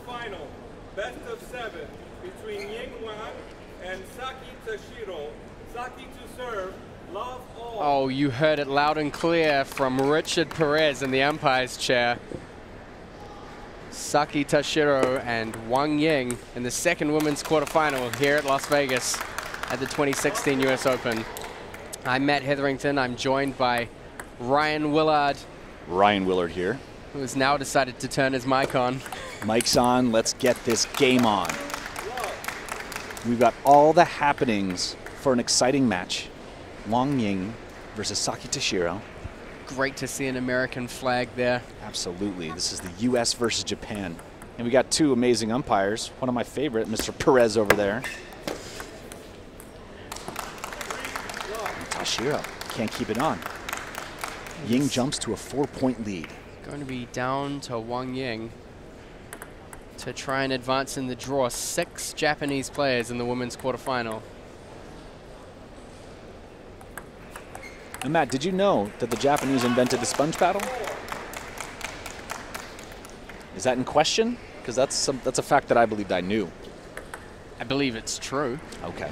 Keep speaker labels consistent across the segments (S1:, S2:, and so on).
S1: quarterfinal, best of 7, between Ying Wang and Saki Tashiro. Saki to serve, love all.
S2: Oh, you heard it loud and clear from Richard Perez in the umpire's chair. Saki Tashiro and Wang Ying in the second women's quarterfinal here at Las Vegas at the 2016 US Open. I'm Matt Hetherington. I'm joined by Ryan Willard.
S3: Ryan Willard here.
S2: Who has now decided to turn his mic on.
S3: Mic's on. Let's get this game on. We've got all the happenings for an exciting match. Wang Ying versus Saki Tashiro.
S2: Great to see an American flag there.
S3: Absolutely. This is the U.S. versus Japan. And we got two amazing umpires. One of my favorite, Mr. Perez over there. And Tashiro can't keep it on. Ying jumps to a 4-point lead.
S2: Going to be down to Wang Ying to try and advance in the draw. 6 Japanese players in the women's quarterfinal.
S3: And Matt, did you know that the Japanese invented the sponge paddle? Is that in question? Because that's a fact that I believed I knew.
S2: I believe it's true.
S3: Okay.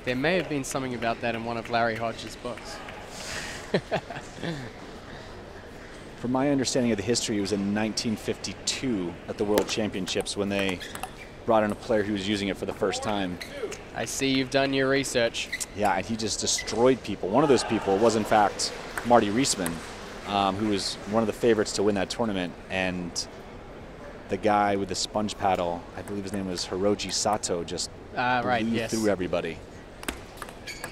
S2: There may have been something about that in one of Larry Hodge's books.
S3: From my understanding of the history, it was in 1952 at the World Championships when they brought in a player who was using it for the first time.
S2: I see you've done your research.
S3: Yeah, and he just destroyed people. One of those people was, in fact, Marty Reisman, who was one of the favorites to win that tournament. And the guy with the sponge paddle, I believe his name was Hiroji Sato, just blew through everybody.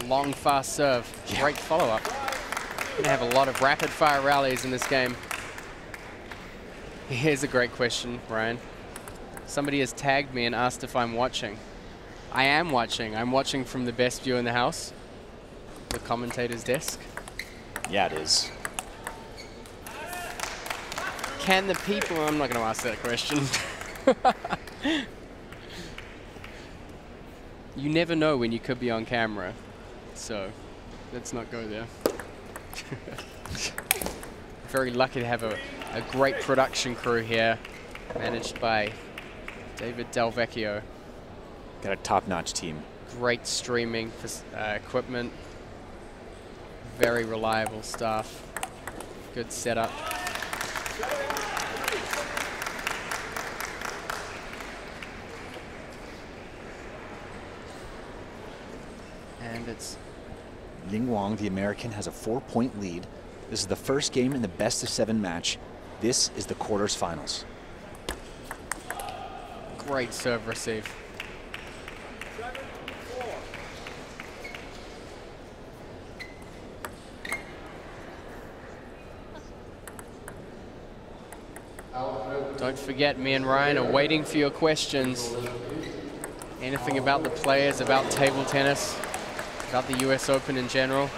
S2: Long, fast serve.
S3: Yeah.
S2: Great follow-up. Going to have a lot of rapid-fire rallies in this game. Here's a great question, Brian. Somebody has tagged me and asked if I'm watching. I am watching. I'm watching from the best view in the house, the commentator's desk.
S3: Yeah, it is.
S2: Can the people... I'm not going to ask that question. You never know when you could be on camera, so let's not go there. Very lucky to have a great production crew here, managed by David Del Vecchio.
S3: Got a top-notch team.
S2: Great streaming equipment. Very reliable staff. Good setup. And it's
S3: Ying Wang, the American, has a 4-point lead. This is the first game in the best-of-7 match. This is the quarters finals.
S2: great serve receive. Don't forget, me and Ryan are waiting for your questions. Anything about the players, about table tennis, about the US Open in general.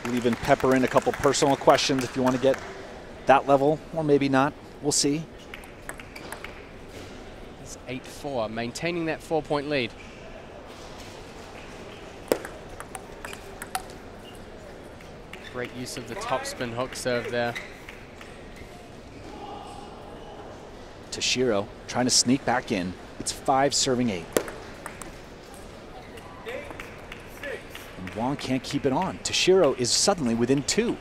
S3: We'll even pepper in a couple personal questions if you want to get that level, or maybe not. We'll see.
S2: It's 8-4, maintaining that 4-point lead. Great use of the topspin hook serve there.
S3: Tashiro trying to sneak back in. It's 5 serving 8. And Wang can't keep it on. Tashiro is suddenly within 2.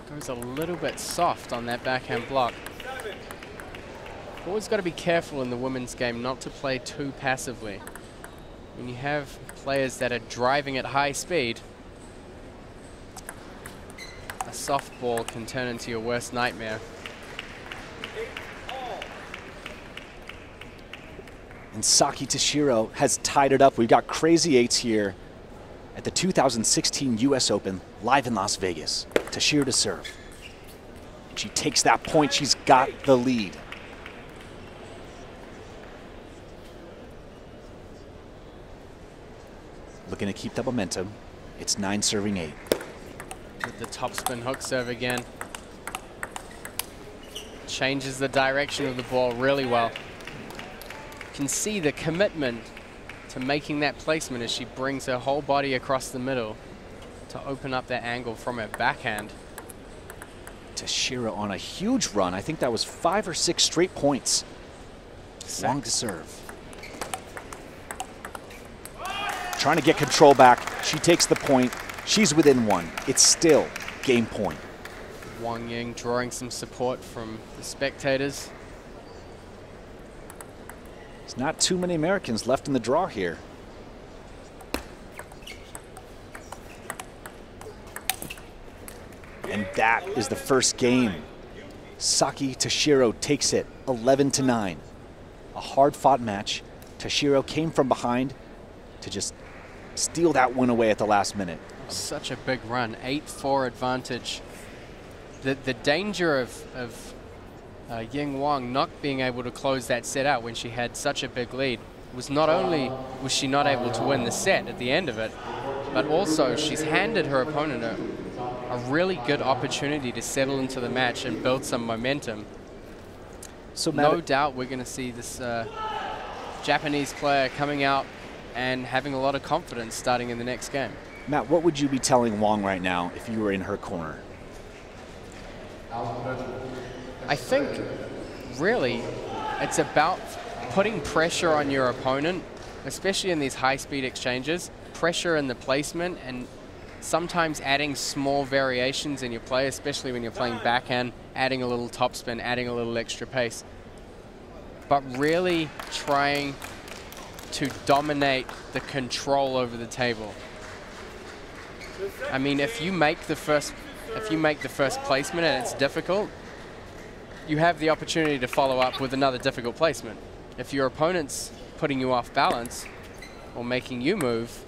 S2: Goes a little bit soft on that backhand block. Always got to be careful in the women's game not to play too passively. When you have players that are driving at high speed, a soft ball can turn into your worst nightmare.
S3: And Saki Tashiro has tied it up. We've got crazy 8s here at the 2016 US Open live in Las Vegas. Tashiro to serve. She takes that point. She's got the lead. Looking to keep that momentum. It's 9 serving 8.
S2: with the topspin hook serve again. Changes the direction of the ball really well. You can see the commitment to making that placement as she brings her whole body across the middle to open up that angle from her backhand.
S3: Tashiro on a huge run. I think that was 5 or 6 straight points. Wang to serve. Trying to get control back. She takes the point. She's within 1. It's still game point.
S2: Wang Ying drawing some support from the spectators.
S3: There's not too many Americans left in the draw here. And that is the first game. Saki Tashiro takes it 11-9. A hard-fought match. Tashiro came from behind to just steal that win away at the last minute.
S2: Such a big run, 8-4 advantage. The danger of Ying Wang not being able to close that set out when she had such a big lead was not only was she not able to win the set at the end of it, but also she's handed her opponent a really good opportunity to settle into the match and build some momentum. So no doubt we're going to see this Japanese player coming out and having a lot of confidence starting in the next game.
S3: Matt, what would you be telling Wang right now if you were in her corner?
S2: I think really it's about putting pressure on your opponent, especially in these high-speed exchanges, pressure in the placement, and sometimes adding small variations in your play, especially when you're playing backhand, adding a little topspin, adding a little extra pace. But really trying to dominate the control over the table. I mean, if you make the first placement and it's difficult, you have the opportunity to follow up with another difficult placement. If your opponent's putting you off balance or making you move,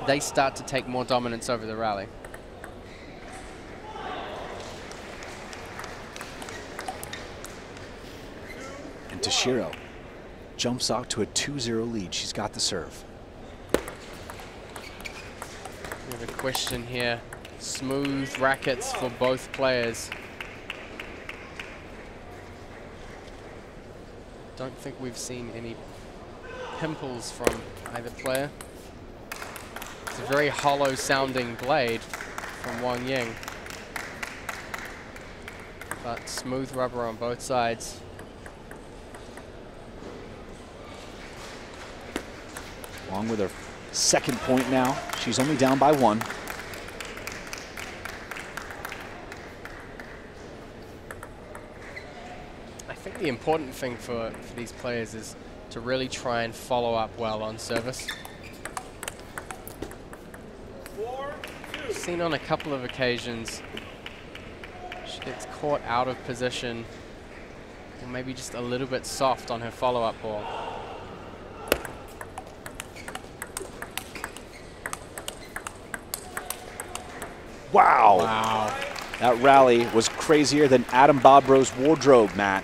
S2: they start to take more dominance over the rally.
S3: And Tashiro jumps out to a 2-0 lead. She's got the serve.
S2: We have a question here. Smooth rackets for both players. Don't think we've seen any pimples from either player. It's a very hollow sounding blade from Wang Ying. But smooth rubber on both sides.
S3: Wang with her second point now. She's only down by 1.
S2: I think the important thing for these players is to really try and follow up well on service. I've seen on a couple of occasions she gets caught out of position or maybe just a little bit soft on her follow-up ball.
S3: Wow.
S2: Wow.
S3: That rally was crazier than Adam Bobro's wardrobe, Matt.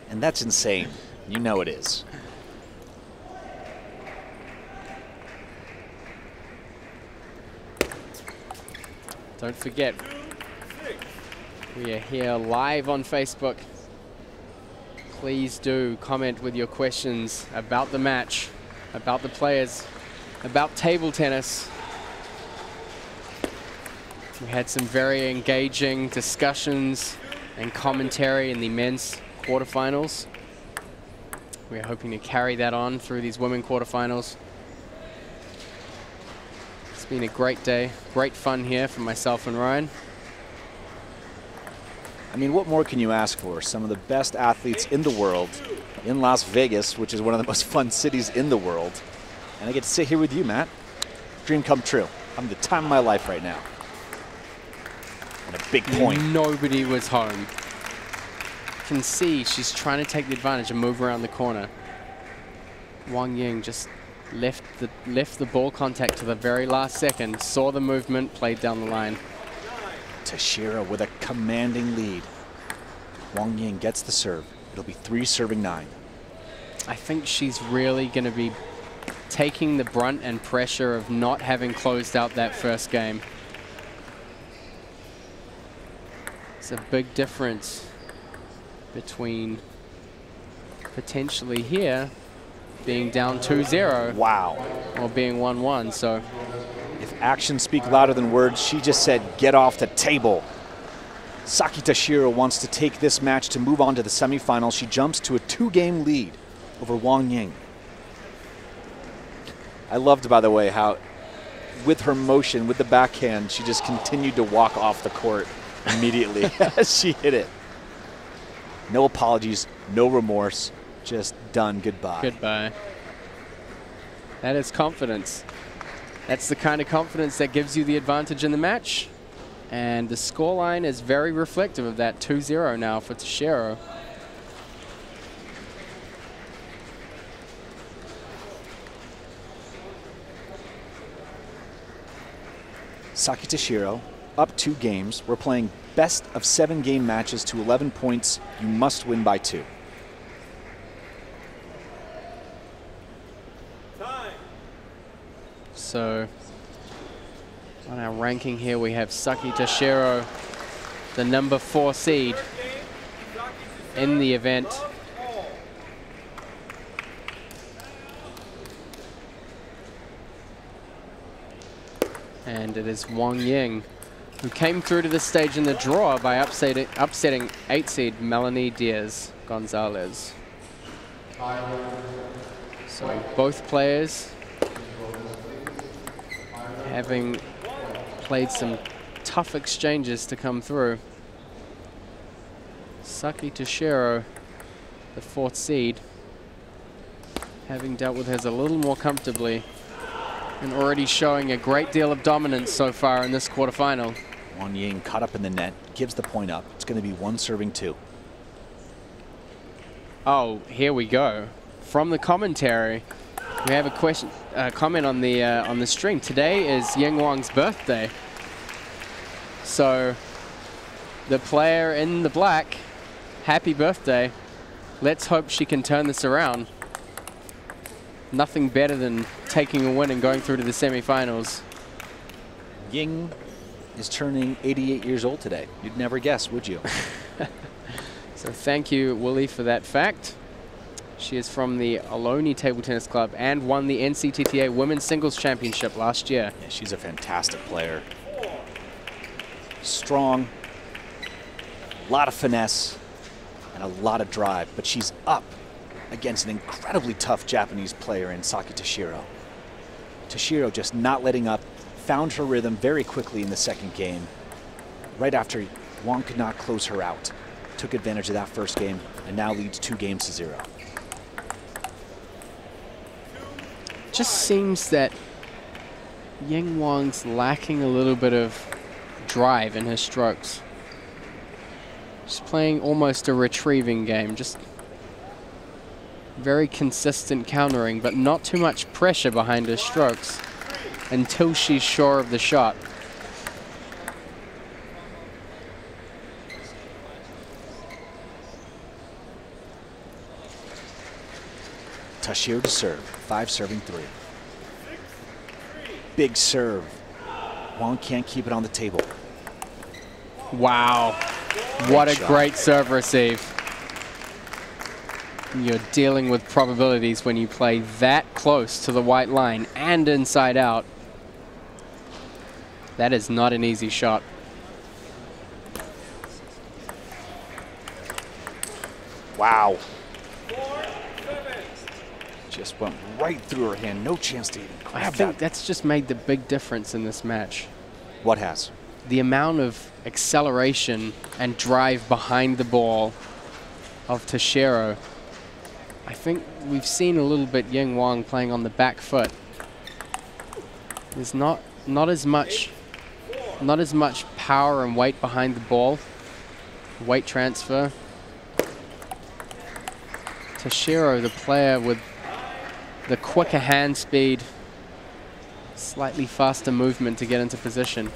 S3: And that's insane. You know it is.
S2: Don't forget, we are here live on Facebook. Please do comment with your questions about the match, about the players, about table tennis. We had some very engaging discussions and commentary in the men's quarterfinals. We're hoping to carry that on through these women quarterfinals. It's been a great day, great fun here for myself and Ryan.
S3: I mean, what more can you ask for? Some of the best athletes in the world in Las Vegas, which is one of the most fun cities in the world. And I get to sit here with you, Matt. Dream come true. I'm the time of my life right now. And a big point.
S2: Nobody was home. You can see she's trying to take the advantage and move around the corner. Wang Ying just left the ball contact to the very last second, saw the movement, played down the line.
S3: Tashiro with a commanding lead. Wang Ying gets the serve. It'll be 3-9.
S2: I think she's really going to be taking the brunt and pressure of not having closed out that first game. It's a big difference between potentially here being down 2-0.
S3: Wow.
S2: Or being 1-1, so.
S3: If actions speak louder than words, she just said, get off the table. Saki Tashiro wants to take this match to move on to the semifinals. She jumps to a 2-game lead over Wang Ying. I loved, by the way, how with her motion, with the backhand, she just continued to walk off the court immediately as she hit it. No apologies, no remorse, just done, goodbye.
S2: Goodbye. That is confidence. That's the kind of confidence that gives you the advantage in the match. And the scoreline is very reflective of that. 2-0 now for Tashiro.
S3: Saki Tashiro, up 2 games. We're playing best of 7 game matches to 11 points. You must win by 2.
S1: Time.
S2: So on our ranking here, we have Saki Tashiro, the number 4 seed in the event. And it is Wang Ying, who came through to this stage in the draw by upsetting 8 seed Melanie Diaz-Gonzalez. So both players having played some tough exchanges to come through. Saki Tashiro, the 4th seed, having dealt with hers a little more comfortably and already showing a great deal of dominance so far in this quarterfinal.
S3: Wang Ying caught up in the net, gives the point up. It's going to be 1 serving 2.
S2: Oh, here we go. From the commentary, we have a comment on the stream. Today is Ying Wang's birthday. So the player in the black, happy birthday. Let's hope she can turn this around. Nothing better than taking a win and going through to the semifinals.
S3: Ying is turning 88 years old today. You'd never guess, would you?
S2: So thank you, Willie, for that fact. She is from the Ohlone Table Tennis Club and won the NCTTA Women's Singles Championship last year.
S3: Yeah, she's a fantastic player. Strong, a lot of finesse, and a lot of drive. But she's up against an incredibly tough Japanese player in Saki Tashiro. Tashiro just not letting up, found her rhythm very quickly in the second game. Right after Wang could not close her out. Took advantage of that first game and now leads 2-0.
S2: Just seems that Ying Wang's lacking a little bit of drive in her strokes. She's playing almost a retrieving game, just very consistent countering, but not too much pressure behind her strokes until she's sure of the shot.
S3: Tashiro to serve, 5 serving 3. Big serve. Wang can't keep it on the table.
S2: Wow, what a great serve receive. You're dealing with probabilities when you play that close to the white line and inside out. That is not an easy shot.
S3: Wow. Just went right through her hand. No chance to even grab
S2: I think that's just made the big difference in this match.
S3: What has?
S2: The amount of acceleration and drive behind the ball of Tashiro. I think we've seen a little bit Ying Wang playing on the back foot. There's not as much power and weight behind the ball. Weight transfer. Tashiro, the player with the quicker hand speed, slightly faster movement to get into position.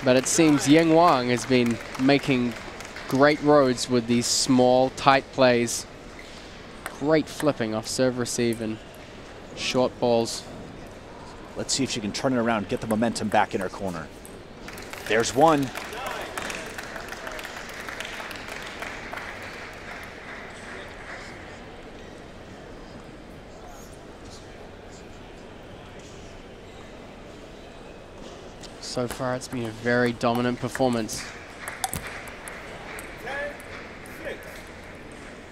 S2: But it seems Ying Wang has been making great roads with these small, tight plays. great flipping off serve receive and short balls.
S3: Let's see if she can turn it around, get the momentum back in her corner. There's one.
S2: So far, it's been a very dominant performance.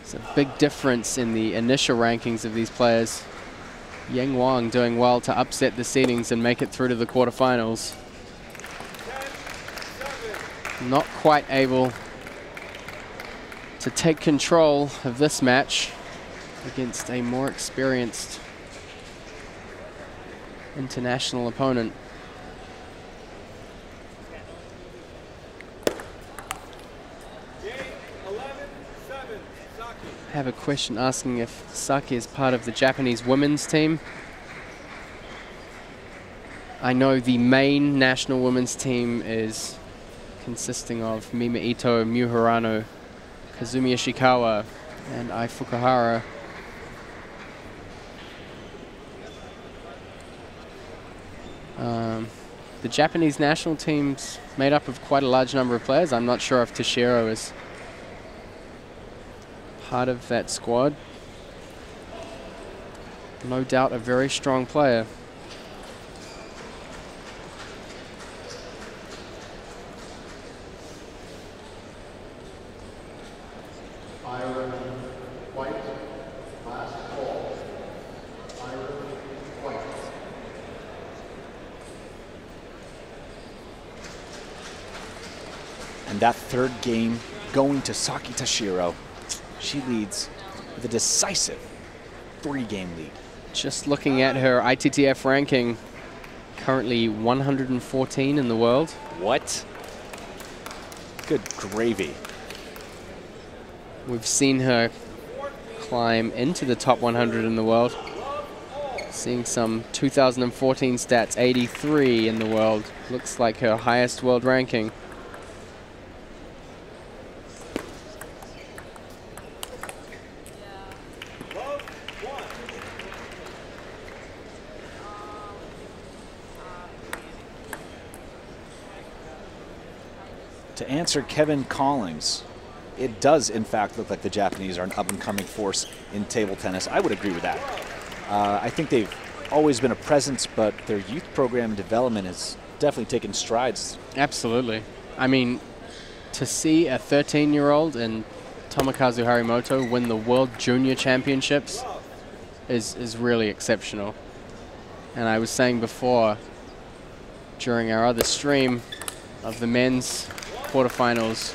S2: It's a big difference in the initial rankings of these players. Ying Wang doing well to upset the seedings and make it through to the quarterfinals. Not quite able to take control of this match against a more experienced international opponent. I have a question asking if Saki is part of the Japanese women's team. I know the main national women's team is consisting of Mima Ito, Miu Hirano, Kazumi Ishikawa, and Ai Fukuhara. The Japanese national team's made up of quite a large number of players. I'm not sure if Tashiro is part of that squad. No doubt a very strong player.
S3: And that third game going to Saki Tashiro. She leads with a decisive 3-game lead.
S2: Just looking at her ITTF ranking, currently 114 in the world.
S3: What? Good gravy.
S2: We've seen her climb into the top 100 in the world. Seeing some 2014 stats, 83 in the world. Looks like her highest world ranking.
S3: To answer Kevin Collins, it does in fact look like the Japanese are an up-and-coming force in table tennis. I would agree with that. I think they've always been a presence, but their youth program development has definitely taken strides.
S2: Absolutely. I mean, to see a 13-year-old and Tomokazu Harimoto win the World Junior Championships is really exceptional. And I was saying before, during our other stream of the men's quarterfinals,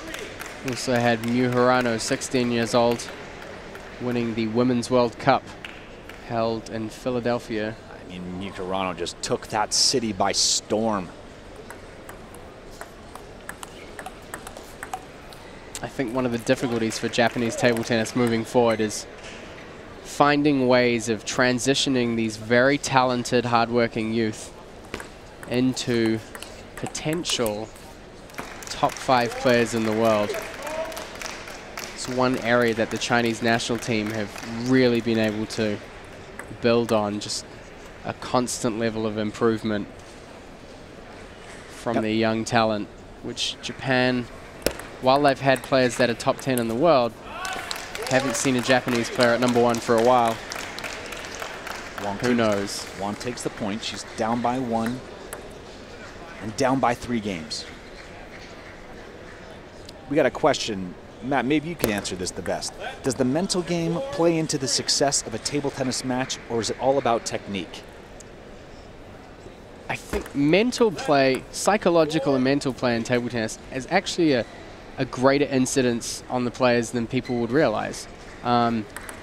S2: we also had Miu Hirano, 16 years old, winning the Women's World Cup held in Philadelphia.
S3: I mean, Miu Hirano just took that city by storm.
S2: I think one of the difficulties for Japanese table tennis moving forward is finding ways of transitioning these very talented, hardworking youth into potential top 5 players in the world. It's one area that the Chinese national team have really been able to build on, just a constant level of improvement from their young talent, which Japan, while they've had players that are top 10 in the world, haven't seen a Japanese player at #1 for a while. Who knows?
S3: Wang takes the point. She's down by 1 and down by 3 games. We got a question. Matt, maybe you can answer this the best. Does the mental game play into the success of a table tennis match, or is it all about technique?
S2: I think mental play, psychological and mental play in table tennis is actually a greater incidence on the players than people would realize.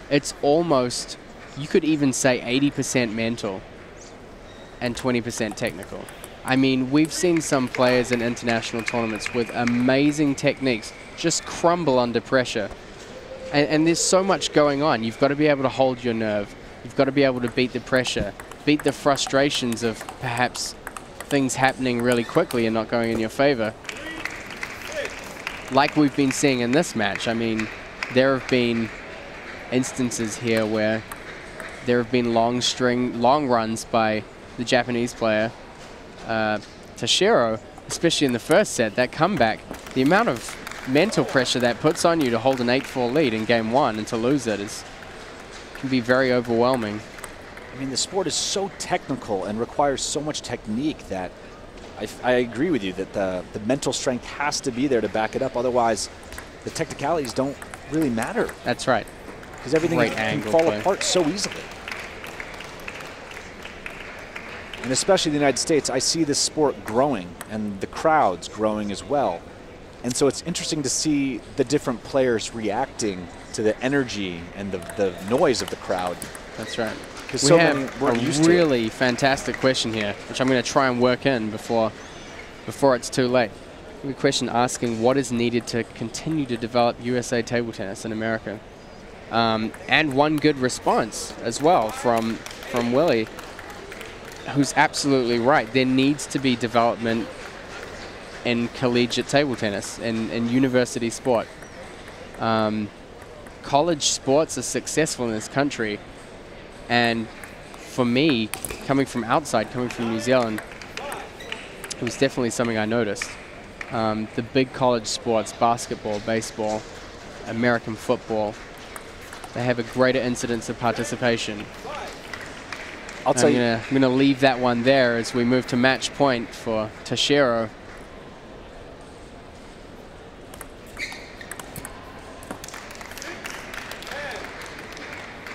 S2: It's almost, you could even say 80% mental and 20% technical. I mean, we've seen some players in international tournaments with amazing techniques just crumble under pressure. And there's so much going on. You've got to be able to hold your nerve. You've got to be able to beat the pressure, beat the frustrations of perhaps things happening really quickly and not going in your favor. Like we've been seeing in this match. I mean, there have been instances here where there have been long runs by the Japanese player, Tashiro, especially in the first set. That comeback, the amount of mental pressure that puts on you to hold an 8-4 lead in game one and to lose it can be very overwhelming.
S3: I mean, the sport is so technical and requires so much technique that I agree with you that the mental strength has to be there to back it up. Otherwise, the technicalities don't really matter.
S2: That's right.
S3: Because everything can fall apart so easily. And especially in the United States, I see this sport growing and the crowds growing as well. And so it's interesting to see the different players reacting to the energy and the noise of the crowd.
S2: That's right.
S3: Because
S2: we
S3: so
S2: have
S3: many weren't used
S2: a
S3: to
S2: really fantastic question here, which I'm going to try and work in before it's too late. We have a question asking what is needed to continue to develop USA table tennis in America. And one good response as well from Willie, who's absolutely right. There needs to be development in collegiate table tennis, in university sport. College sports are successful in this country, and for me, coming from outside, coming from New Zealand, it was definitely something I noticed. The big college sports, basketball, baseball, American football, they have a greater incidence of participation. I'm going to leave that one there as we move to match point for Tashiro.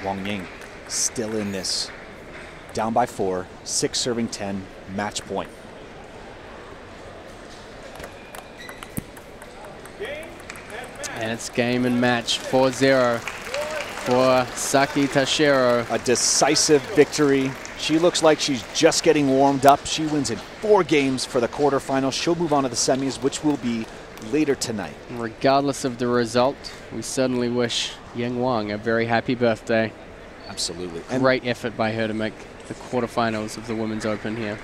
S3: Wang Ying still in this. Down by 4, 6 serving 10, match point.
S2: And it's game and match, 4-0 for Saki Tashiro.
S3: A decisive victory. She looks like she's just getting warmed up. She wins in 4 games for the quarterfinals. She'll move on to the semis, which will be later tonight.
S2: Regardless of the result, we certainly wish Ying Wang a very happy birthday.
S3: Absolutely.
S2: Great effort by her to make the quarterfinals of the Women's Open here.